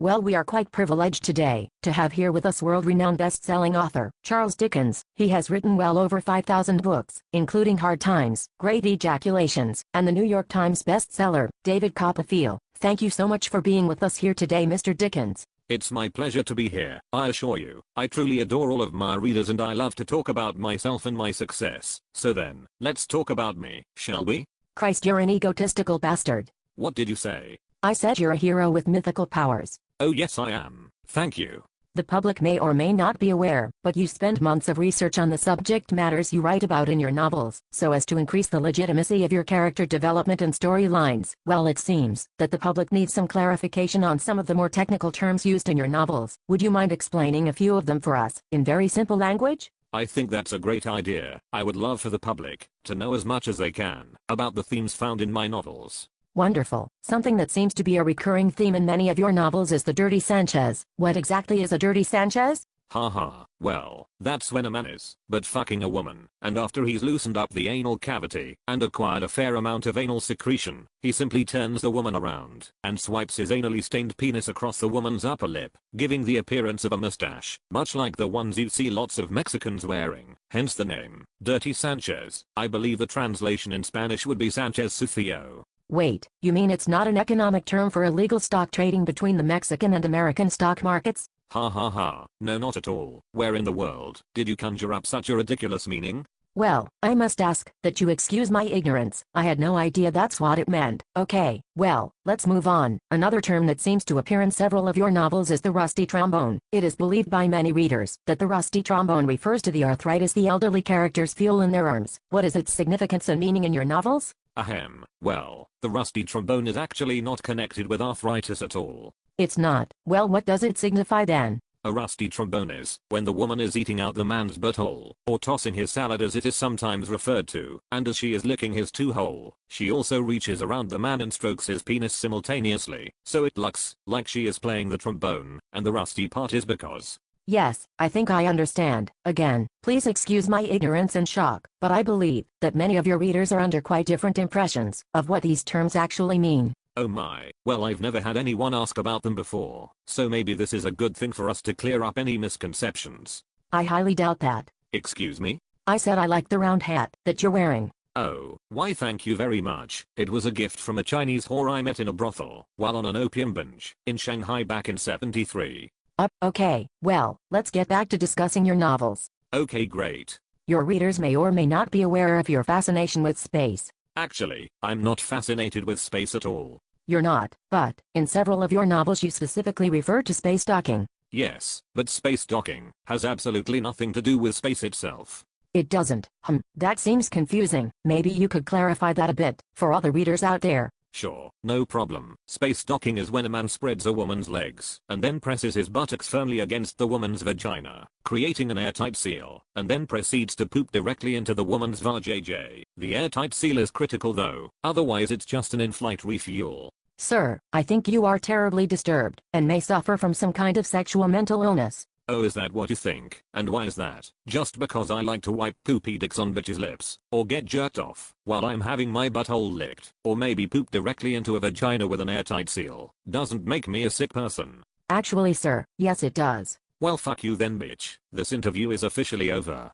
Well, we are quite privileged today to have here with us world-renowned best-selling author, Charles Dickens. He has written well over 5,000 books, including Hard Times, Great Ejaculations, and the New York Times bestseller, David Copperfield. Thank you so much for being with us here today, Mr. Dickens. It's my pleasure to be here. I assure you, I truly adore all of my readers and I love to talk about myself and my success. So then, let's talk about me, shall we? Christ, you're an egotistical bastard. What did you say? I said you're a hero with mythical powers. Oh yes, I am. Thank you. The public may or may not be aware, but you spend months of research on the subject matters you write about in your novels, so as to increase the legitimacy of your character development and storylines. Well, it seems that the public needs some clarification on some of the more technical terms used in your novels. Would you mind explaining a few of them for us, in very simple language? I think that's a great idea. I would love for the public to know as much as they can about the themes found in my novels. Wonderful. Something that seems to be a recurring theme in many of your novels is the dirty Sanchez. What exactly is a dirty Sanchez? Haha, well, that's when a man is but fucking a woman, and after he's loosened up the anal cavity and acquired a fair amount of anal secretion, he simply turns the woman around and swipes his anally stained penis across the woman's upper lip, giving the appearance of a mustache, much like the ones you see lots of Mexicans wearing, hence the name, Dirty Sanchez. I believe the translation in Spanish would be Sanchez Sucio. Wait, you mean it's not an economic term for illegal stock trading between the Mexican and American stock markets? Ha ha ha, no, not at all. Where in the world did you conjure up such a ridiculous meaning? Well, I must ask that you excuse my ignorance. I had no idea that's what it meant. Okay, well, let's move on. Another term that seems to appear in several of your novels is the rusty trombone. It is believed by many readers that the rusty trombone refers to the arthritis the elderly characters feel in their arms. What is its significance and meaning in your novels? Ahem, well, the rusty trombone is actually not connected with arthritis at all. It's not. Well, what does it signify then? A rusty trombone is when the woman is eating out the man's butthole, or tossing his salad as it is sometimes referred to, and as she is licking his two-hole, she also reaches around the man and strokes his penis simultaneously, so it looks like she is playing the trombone, and the rusty part is because. Yes, I think I understand. Again, please excuse my ignorance and shock, but I believe that many of your readers are under quite different impressions of what these terms actually mean. Oh my, well, I've never had anyone ask about them before, so maybe this is a good thing for us to clear up any misconceptions. I highly doubt that. Excuse me? I said I like the round hat that you're wearing. Oh, why thank you very much. It was a gift from a Chinese whore I met in a brothel while on an opium binge in Shanghai back in '73. Okay, well, let's get back to discussing your novels. Okay, great. Your readers may or may not be aware of your fascination with space. Actually, I'm not fascinated with space at all. You're not, but in several of your novels you specifically refer to space docking. Yes, but space docking has absolutely nothing to do with space itself. It doesn't. That seems confusing. Maybe you could clarify that a bit for all the readers out there. Sure, no problem. Space docking is when a man spreads a woman's legs and then presses his buttocks firmly against the woman's vagina, creating an airtight seal, and then proceeds to poop directly into the woman's vajayjay. The airtight seal is critical though, otherwise it's just an in-flight refuel. Sir, I think you are terribly disturbed and may suffer from some kind of sexual mental illness. Oh, is that what you think? And why is that? Just because I like to wipe poopy dicks on bitches' lips, or get jerked off, while I'm having my butthole licked, or maybe poop directly into a vagina with an airtight seal, doesn't make me a sick person. Actually, sir, yes it does. Well, fuck you then, bitch. This interview is officially over.